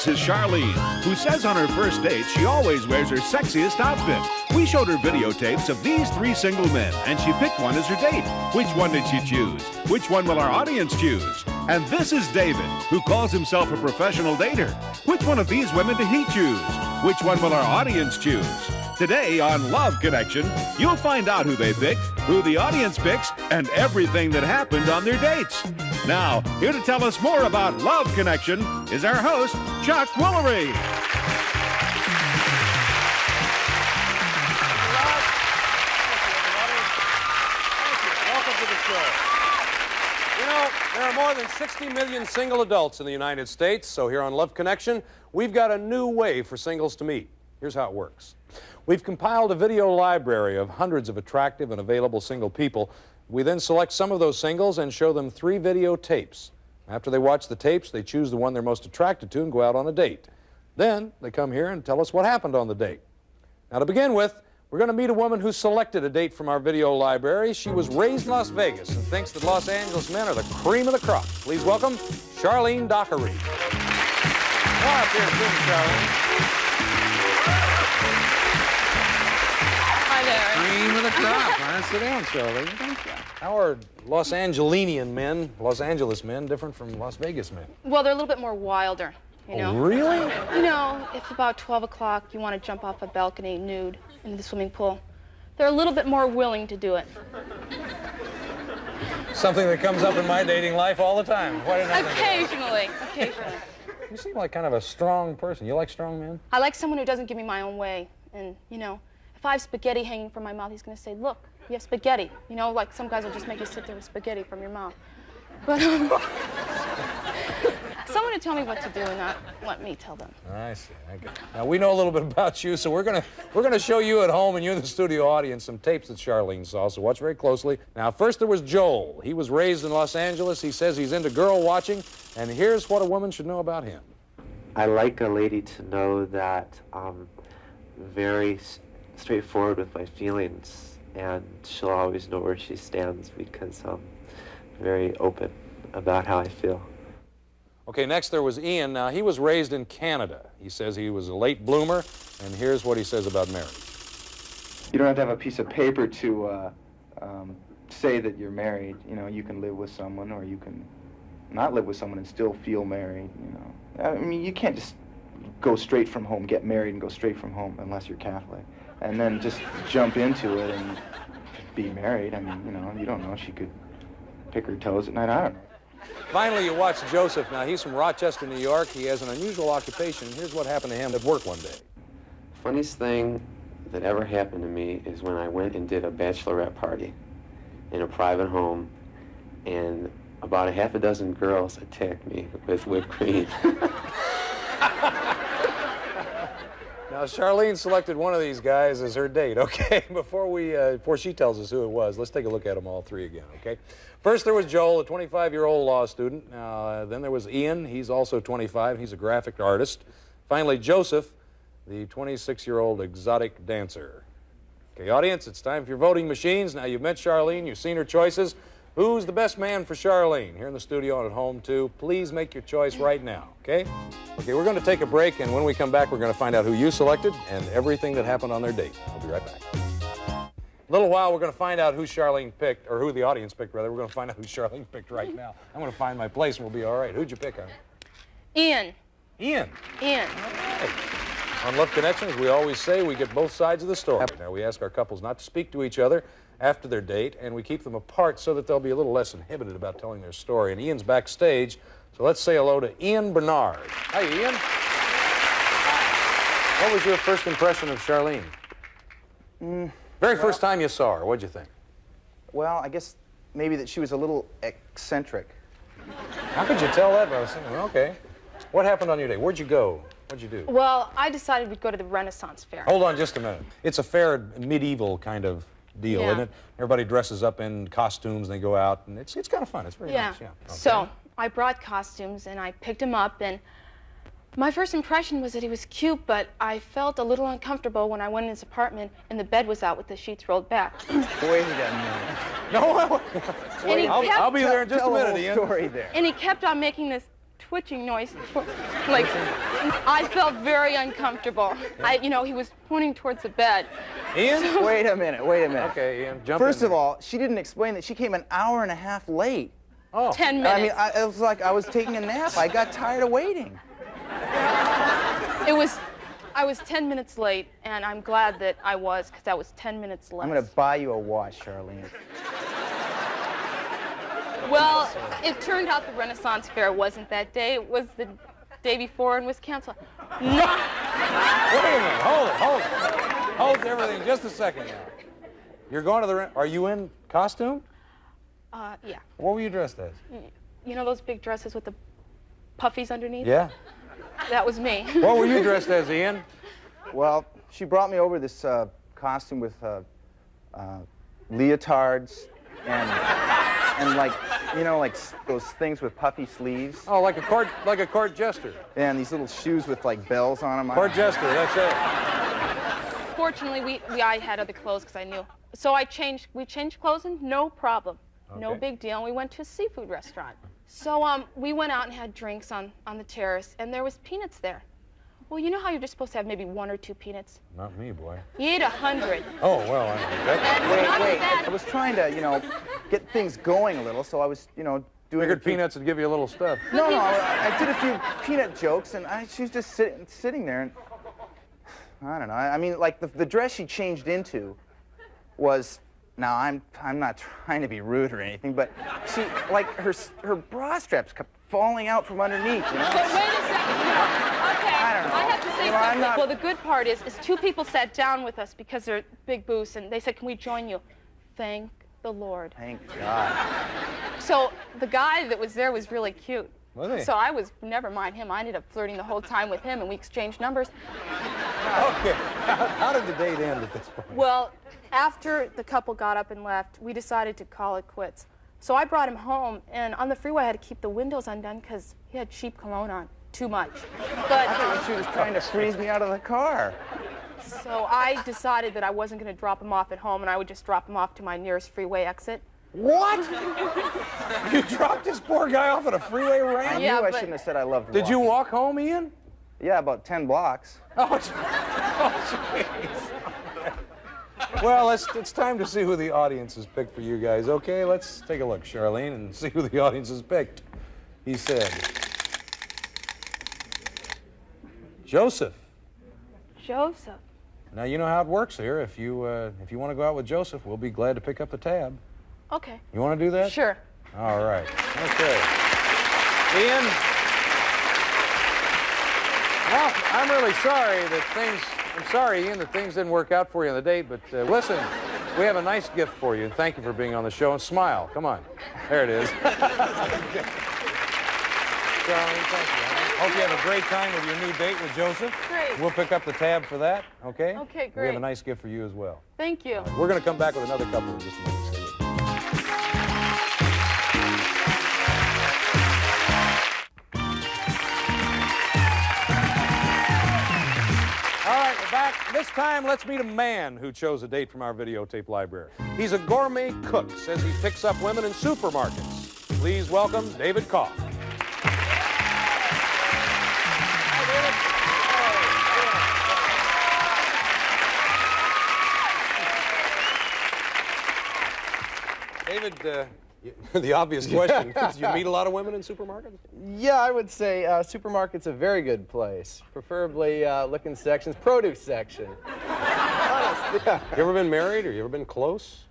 This is Charlene, who says on her first date she always wears her sexiest outfit. We showed her videotapes of these three single men, and she picked one as her date. Which one did she choose? Which one will our audience choose? And this is David, who calls himself a professional dater. Which one of these women did he choose? Which one will our audience choose? Today on Love Connection, you'll find out who they picked, who the audience picks, and everything that happened on their dates. Now, here to tell us more about Love Connection is our host, Chuck Woolery. Welcome to the show. You know, there are more than 60 million single adults in the United States, so here on Love Connection, we've got a new way for singles to meet. Here's how it works. We've compiled a video library of hundreds of attractive and available single people. We then select some of those singles and show them 3 video tapes. After they watch the tapes, they choose the one they're most attracted to and go out on a date. Then they come here and tell us what happened on the date. Now, to begin with, we're going to meet a woman who selected a date from our video library. She was raised in Las Vegas and thinks that Los Angeles men are the cream of the crop. Please welcome Charlene Dockery. Come on up here, Charlene. Cream of the crop. Nice. Sit down, Charlie. Thank you. How are Los Angelinian men, Los Angeles men, different from Las Vegas men? Well, they're a little bit more wilder, you know. Oh, really? You know, if about 12 o'clock you want to jump off a balcony nude into the swimming pool, they're a little bit more willing to do it. Something that comes up in my dating life all the time. Why didn't I think of that? Occasionally. You seem like kind of a strong person. You like strong men? I like someone who doesn't give me my own way. And, you know, if I have spaghetti hanging from my mouth, he's going to say, look, you have spaghetti. You know, like some guys will just make you sit there with spaghetti from your mouth. But someone to tell me what to do and not let me tell them. I see. Okay. Now, we know a little bit about you, so we're gonna show you at home and you in the studio audience some tapes that Charlene saw, so watch very closely. Now, first there was Joel. He was raised in Los Angeles. He says he's into girl watching, and here's what a woman should know about him. I like a lady to know that I'm very straightforward with my feelings, and she'll always know where she stands because I'm very open about how I feel. Okay, next there was Ian. Now, he was raised in Canada. He says he was a late bloomer, and here's what he says about marriage. You don't have to have a piece of paper to say that you're married. You know, you can live with someone, or you can not live with someone and still feel married, you know. I mean, you can't just go straight from home, get married and go straight from home unless you're Catholic, and then just jump into it and be married. I mean, you know, you don't know. She could pick her toes at night. I don't know. Finally, you watch Joseph. Now, he's from Rochester, New York. He has an unusual occupation. Here's what happened to him at work one day. Funniest thing that ever happened to me is when I went and did a bachelorette party in a private home, and about a half a dozen girls attacked me with whipped cream. Now, Charlene selected one of these guys as her date, okay? Before she tells us who it was, let's take a look at them all 3 again, okay? First, there was Joel, a 25-year-old law student. Then there was Ian. He's also 25. He's a graphic artist. Finally, Joseph, the 26-year-old exotic dancer. Okay, audience, it's time for your voting machines. Now, you've met Charlene. You've seen her choices. Who's the best man for Charlene? Here in the studio and at home, too. Please make your choice right now, okay? Okay, we're going to take a break, and when we come back, we're going to find out who you selected and everything that happened on their date. I'll be right back. A little while, we're going to find out who Charlene picked, or who the audience picked, rather. We're going to find out who Charlene picked right now. I'm going to find my place, and we'll be all right. Who'd you pick, honey? Ian. Ian. Ian. All right. On Love Connections, we always say we get both sides of the story. Now, we ask our couples not to speak to each other after their date, and we keep them apart so that they'll be a little less inhibited about telling their story. And Ian's backstage, so let's say hello to Ian Bernard. Hi, Ian. Hi. What was your first impression of Charlene? Very first time you saw her, what'd you think? Well, I guess maybe that she was a little eccentric. How could you tell that? I was thinking, well, okay. What happened on your day? Where'd you go? What'd you do? Well, I decided we'd go to the Renaissance Fair. Hold on just a minute. It's a fair, medieval kind of deal, Yeah. isn't it? Everybody dresses up in costumes and they go out, and it's kind of fun. It's very nice, yeah. Okay. So I brought costumes and I picked him up, and my first impression was that he was cute, but I felt a little uncomfortable when I went in his apartment and the bed was out with the sheets rolled back. Wait a minute. No, wait, And he I'll kept- be there in just a minute, Ian. Story there. And he kept on making this twitching noise. Like, I felt very uncomfortable. You know, he was pointing towards the bed. Ian? Wait a minute, wait a minute. Okay, Ian, jump First in of all, she didn't explain that she came an hour and a half late. Oh. 10 minutes. I mean, it was like I was taking a nap. I got tired of waiting. I was 10 minutes late, and I'm glad that I was, because I was 10 minutes less. I'm going to buy you a watch, Charlene. Well, it turned out the Renaissance Fair wasn't that day. It was the day before and was canceled. No. Wait a minute, hold it. Hold everything just a second now. You're going to the, are you in costume? Yeah. What were you dressed as? You know those big dresses with the puffies underneath? Yeah. That was me. What were you dressed as, Ian? Well, she brought me over this costume with leotards and like, you know, like those things with puffy sleeves. Oh, like a court jester. And these little shoes with like bells on them. Court jester, that's it. Fortunately, I had other clothes because I knew. So we changed clothes and no problem. Okay. No big deal. And we went to a seafood restaurant. So we went out and had drinks on the terrace, and there was peanuts there. Well, you know how you're just supposed to have maybe 1 or 2 peanuts? Not me, boy. You ate 100. Oh, well, Wait. I was trying to, you know, get things going a little, so I was, you know, doing... Figured peanuts would give you a little stuff. No, I did a few peanut jokes, and she was just sitting there, and I don't know. I mean, like, the dress she changed into was... Now, I'm not trying to be rude or anything, but she, like, her bra straps kept falling out from underneath, you know? But wait a second. Okay, I don't know. I have to say You know, I'm something. not- Well, the good part is 2 people sat down with us because they're big booths, and they said, can we join you? Thank the Lord. Thank God. So the guy that was there was really cute. Was he? So I was, never mind him, I ended up flirting the whole time with him, and we exchanged numbers. Okay. How did the date end at this point? Well, after the couple got up and left, we decided to call it quits. So I brought him home, and on the freeway I had to keep the windows undone because he had cheap cologne on, too much. But I thought she was trying to freeze me out of the car. so I decided that I wasn't going to drop him off at home, and I would just drop him off to my nearest freeway exit. What? You dropped this poor guy off at a freeway I ramp? Yeah, knew I but- shouldn't have said I loved Did you walking. walk home, Ian? Yeah, about 10 blocks. Oh, jeez. Well, it's time to see who the audience has picked for you guys, okay? Let's take a look, Charlene, and see who the audience has picked. He said, Joseph. Joseph. Now, you know how it works here. If you want to go out with Joseph, we'll be glad to pick up the tab. Okay. You want to do that? Sure. All right. Okay. Ian? Well, I'm really sorry I'm sorry, Ian, that things didn't work out for you on the date, but listen, we have a nice gift for you, and thank you for being on the show, and smile. Come on. There it is. Charlene, thank you. Hope you have a great time with your new date with Joseph. Great. We'll pick up the tab for that, okay? Okay, We have great. a nice gift for you as well. Thank you. We're going to come back with another couple in just a minute. Stay with us. All right, we're back. This time, let's meet a man who chose a date from our videotape library. He's a gourmet cook, says he picks up women in supermarkets. Please welcome David Koff. David, the obvious question, did you meet a lot of women in supermarkets? Yeah, I would say supermarket's a very good place. Preferably looking sections, produce section. Honest, yeah. You ever been married or you ever been close?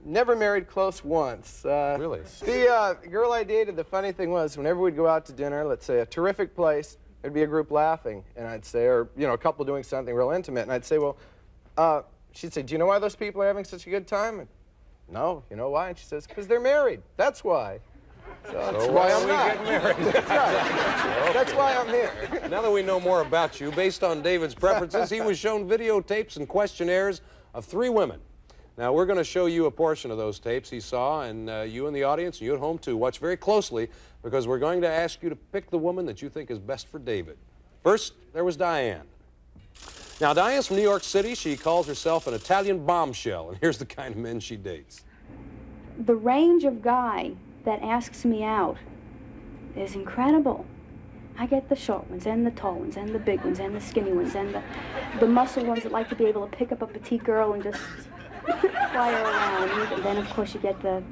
Never married close once. Really? The girl I dated, the funny thing was, whenever we'd go out to dinner, let's say a terrific place, there'd be a group laughing, and I'd say, or you know, a couple doing something real intimate, and I'd say, well, she'd say, do you know why those people are having such a good time? And, no, you know why? And she says, because they're married. That's why. So that's why I'm not. That's right. That's why I'm here. Now that we know more about you, based on David's preferences, he was shown videotapes and questionnaires of 3 women. Now, we're going to show you a portion of those tapes he saw, and you in the audience, and you at home too, watch very closely, because we're going to ask you to pick the woman that you think is best for David. First, there was Diane. Now, Diane's from New York City. She calls herself an Italian bombshell, and here's the kind of men she dates. The range of guy that asks me out is incredible. I get the short ones and the tall ones and the big ones and the skinny ones and the muscle ones that like to be able to pick up a petite girl and just fly her around. And then, of course, you get the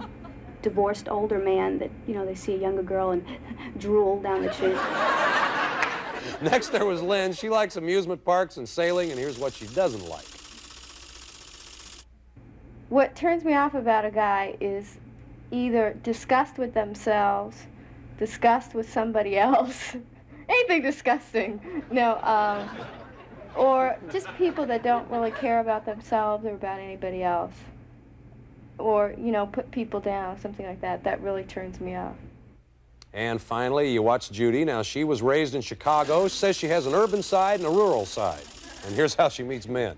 divorced older man that, you know, they see a younger girl and drool down the cheek. Next, there was Lynn. She likes amusement parks and sailing, and here's what she doesn't like. What turns me off about a guy is either disgust with themselves, disgust with somebody else, anything disgusting, no, or just people that don't really care about themselves or about anybody else, or, you know, put people down, something like that. That really turns me off. And finally, you watch Judy. Now, she was raised in Chicago, says she has an urban side and a rural side. And here's how she meets men.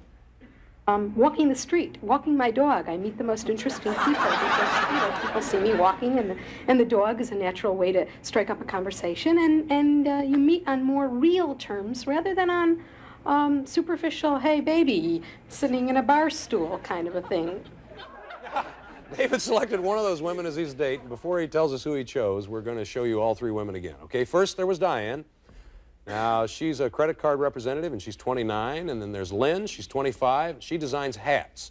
Walking the street, walking my dog. I meet the most interesting people because, you know, people see me walking, and the dog is a natural way to strike up a conversation, and you meet on more real terms rather than on superficial, hey, baby, sitting in a bar stool kind of a thing. David selected one of those women as his date. Before he tells us who he chose, we're going to show you all three women again. Okay, first there was Diane. Now, she's a credit card representative, and she's 29. And then there's Lynn. She's 25. She designs hats.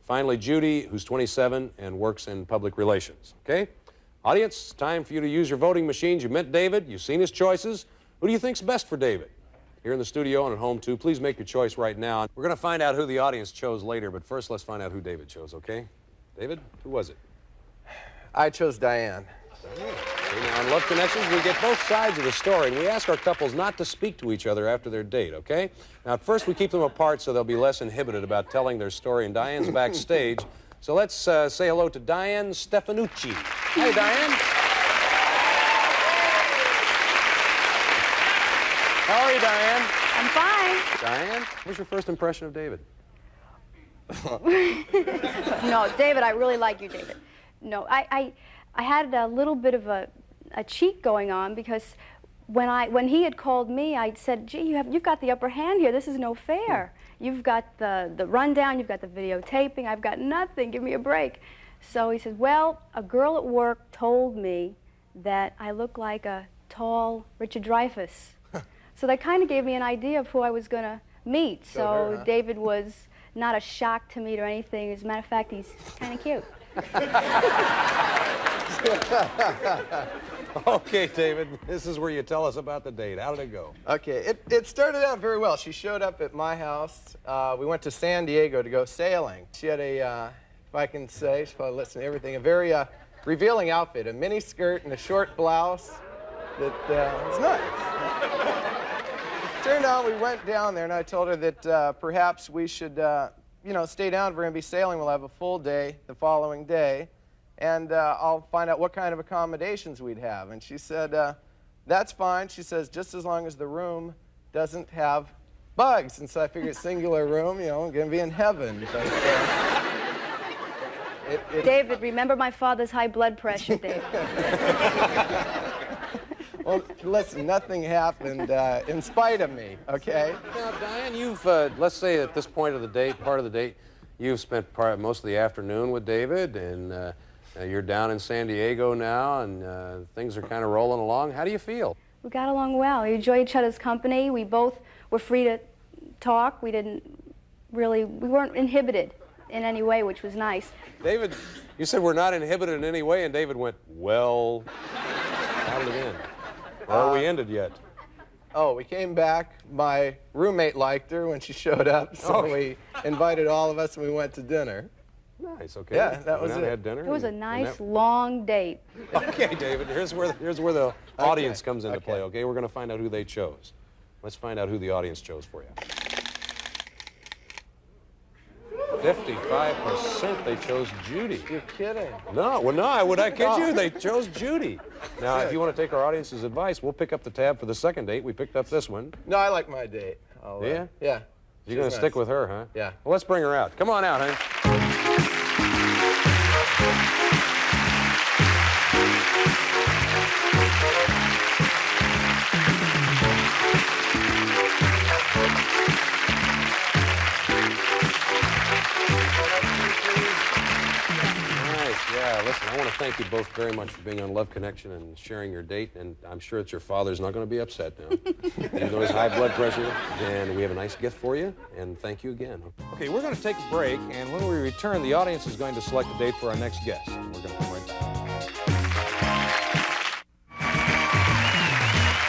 Finally, Judy, who's 27 and works in public relations. Okay? Audience, time for you to use your voting machines. You met David. You've seen his choices. Who do you think's best for David? Here in the studio and at home, too. Please make your choice right now. We're going to find out who the audience chose later, but first let's find out who David chose, okay? David, who was it? I chose Diane. Okay, now, on Love Connections, we get both sides of the story, and we ask our couples not to speak to each other after their date, okay? Now, at first, we keep them apart so they'll be less inhibited about telling their story, and Diane's backstage. So let's say hello to Diane Stefanucci. Hi, Diane. How are you, Diane? I'm fine. Diane, what's your first impression of David? No, David, I really like you, David. No, I had a little bit of a cheat going on because when he had called me, I said, gee, you've got the upper hand here. This is no fair. You've got the rundown, you've got the videotaping, I've got nothing. Give me a break. So he said, well, a girl at work told me that I look like a tall Richard Dreyfuss. So that kind of gave me an idea of who I was going to meet. So huh? David was not a shock to meet or anything. As a matter of fact, he's kind of cute. Okay, David, this is where you tell us about the date. How did it go? Okay, it started out very well. She showed up at my house. We went to San Diego to go sailing. She had a, if I can say, she's probably listening to everything, a very revealing outfit, a mini skirt and a short blouse that was nice. Turned out we went down there, and I told her that perhaps we should, you know, stay down. We're going to be sailing. We'll have a full day the following day, and I'll find out what kind of accommodations we'd have. And she said, that's fine. She says, just as long as the room doesn't have bugs. And so I figured singular room, you know, I'm going to be in heaven. But, David, remember my father's high blood pressure, David. Well, listen, nothing happened in spite of me, okay? Now, Diane, you've, let's say at this point of the date, part of the date, you've spent most of the afternoon with David, and you're down in San Diego now, and things are kind of rolling along. How do you feel? We got along well. We enjoyed each other's company. We both were free to talk. We weren't inhibited in any way, which was nice. David, you said we're not inhibited in any way, and David went, well, how did it end? Or are we ended yet? Oh, we came back. My roommate liked her when she showed up, so we invited all of us and we went to dinner. Nice, okay. Yeah, that was Went out and it. had dinner. It was a nice, long date. Okay, David, here's where the audience comes into play, okay? We're going to find out who they chose. Let's find out who the audience chose for you. 55% they chose Judy. You're kidding. No, well, no, would I kid you? They chose Judy. Now, if you want to take our audience's advice, we'll pick up the tab for the second date. We picked up this one. No, I like my date. Yeah? Yeah. You're going to stick with her, huh? Yeah. Well, let's bring her out. Come on out, honey. Nice, yeah. Listen, I want to thank you both very much for being on Love Connection and sharing your date, and I'm sure that your father's not going to be upset now. Even though he's high blood pressure, and we have a nice gift for you, and thank you again. Okay, we're going to take a break, and when we return, the audience is going to select a date for our next guest. We're going to come right back.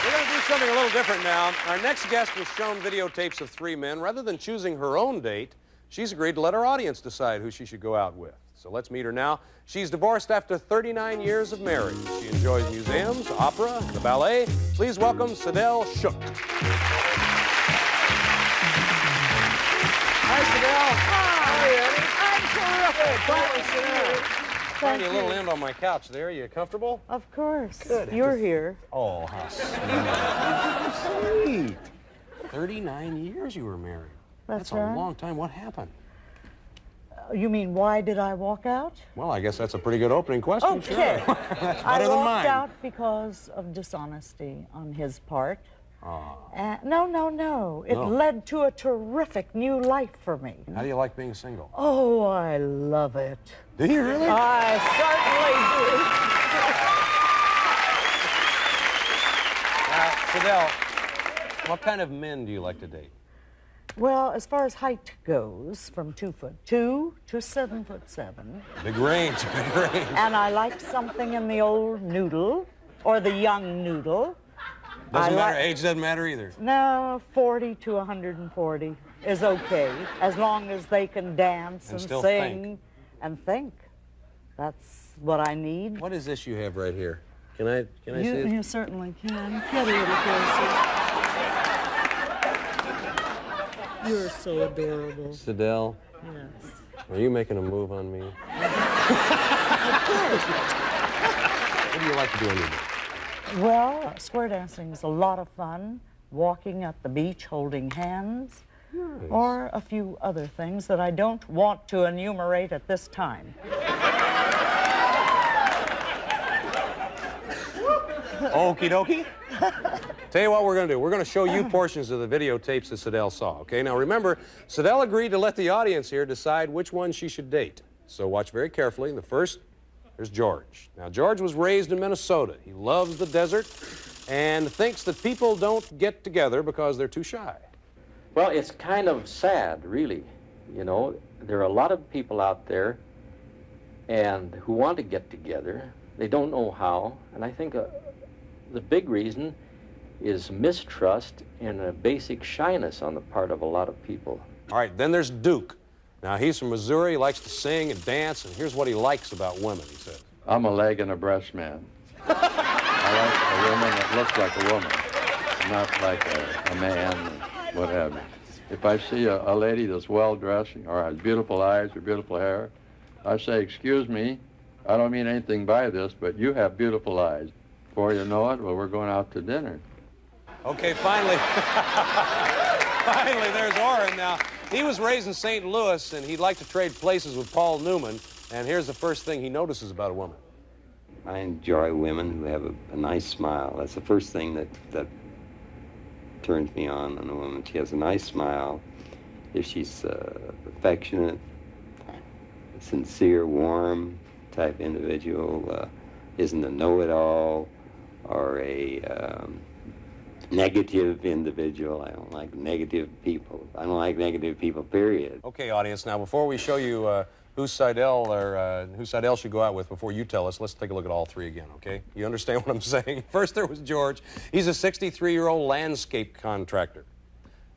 We're going to do something a little different now. Our next guest was shown videotapes of 3 men. Rather than choosing her own date, she's agreed to let our audience decide who she should go out with. So let's meet her now. She's divorced after 39 years of marriage. She enjoys museums, opera, the ballet. Please welcome Sidel Shook. Hi, Sidel. Hi, Eddie. I'm terrific. Glad to sit down. Find you a little end on my couch there. You comfortable? Of course. Good. You're here. Oh, how sweet. 39 years you were married. That's a right. long time. What happened? You mean, why did I walk out? Well, I guess that's a pretty good opening question. Okay. Sure. That's I better than walked mine. out because of dishonesty on his part. Oh. No. It No. led to a terrific new life for me. How do you like being single? Oh, I love it. Do you really? I Fidel, what kind of men do you like to date? certainly do. Well, as far as height goes, from 2'2" to 7'7". Big range, big range. And I like something in the old noodle, or the young noodle. Doesn't matter, age doesn't matter either. No, 40 to 140 is okay, as long as they can dance and still sing think. and think. That's what I need. What is this you have right here? Can I see it? You certainly can. Get a little closer. You're so adorable. Sidel, Yes. are you making a move on me? What do you like to do on your date? Well, square dancing is a lot of fun. Walking at the beach holding hands. Nice. Or a few other things that I don't want to enumerate at this time. Okie dokie. Tell you what we're going to do. We're going to show you portions of the videotapes that Sidel saw, okay? Now remember, Sidel agreed to let the audience here decide which one she should date. So watch very carefully. The first, there's George. Now, George was raised in Minnesota. He loves the desert and thinks that people don't get together because they're too shy. Well, it's kind of sad, really. You know, there are a lot of people out there and who want to get together. They don't know how, and I think the big reason is mistrust and a basic shyness on the part of a lot of people. All right, then there's Duke. Now, he's from Missouri, he likes to sing and dance, and here's what he likes about women, he says. I'm a leg and a breast man. I like a woman that looks like a woman, not like a man, what have you. If I see a lady that's well-dressed or has beautiful eyes or beautiful hair, I say, excuse me, I don't mean anything by this, but you have beautiful eyes. Before you know it, well, we're going out to dinner. Okay, finally, finally, there's Orrin. Now, he was raised in St. Louis, and he'd like to trade places with Paul Newman. And here's the first thing he notices about a woman. I enjoy women who have a nice smile. That's the first thing that turns me on a woman. She has a nice smile. If she's affectionate, sincere, warm type individual, isn't a know-it-all or a negative individual. I don't like negative people. I don't like negative people, period. Okay, audience, now before we show you who Sidel should go out with, before you tell us, let's take a look at all three again, okay? You understand what I'm saying? First there was George. He's a 63-year-old landscape contractor.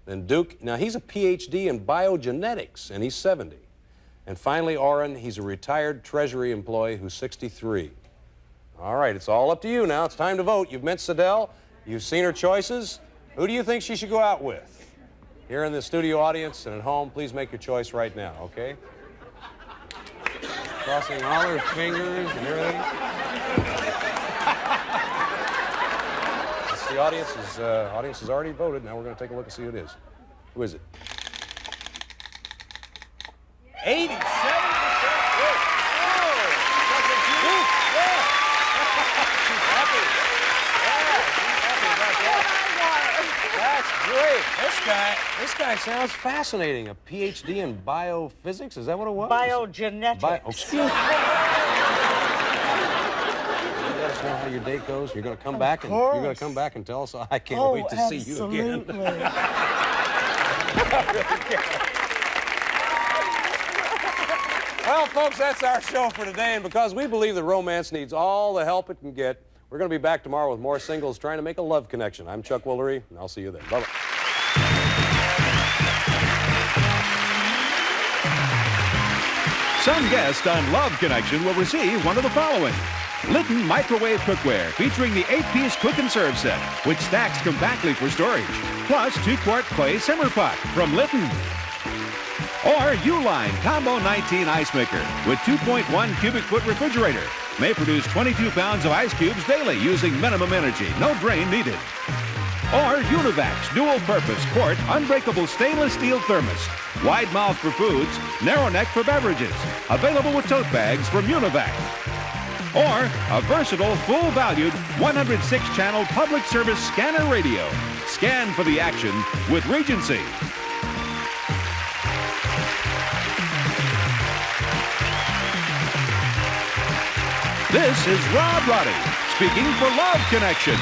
Then Duke, now he's a PhD in biogenetics, and he's 70. And finally, Orrin, he's a retired Treasury employee who's 63. All right, it's all up to you now. It's time to vote. You've met Sidel. You've seen her choices. Who do you think she should go out with? Here in the studio audience and at home, please make your choice right now, okay? Crossing all her fingers and everything. The audience has already voted. Now we're going to take a look and see who it is. Who is it? 87%. Great. This guy sounds fascinating. A PhD in biophysics? Is that what it was? Biogenetics. Excuse me. us know how your date goes? You're going to come back and you're going to come back and tell us. I can't wait to see you again. Well, folks, that's our show for today, and because we believe that romance needs all the help it can get, we're going to be back tomorrow with more singles trying to make a love connection. I'm Chuck Woolery, and I'll see you then. Bye-bye. Some guest on Love Connection will receive one of the following. Lytton microwave cookware featuring the 8-piece cook and serve set, which stacks compactly for storage, plus 2-quart clay simmer pot from Lytton. Or Uline Combo 19 Ice Maker with 2.1 cubic foot refrigerator. May produce 22 pounds of ice cubes daily using minimum energy, no drain needed. Or Univac's dual purpose quart unbreakable stainless steel thermos. Wide mouth for foods, narrow neck for beverages. Available with tote bags from Univac. Or a versatile, full-valued 106-channel public service scanner radio. Scan for the action with Regency. This is Rob Roddy, speaking for Love Connection.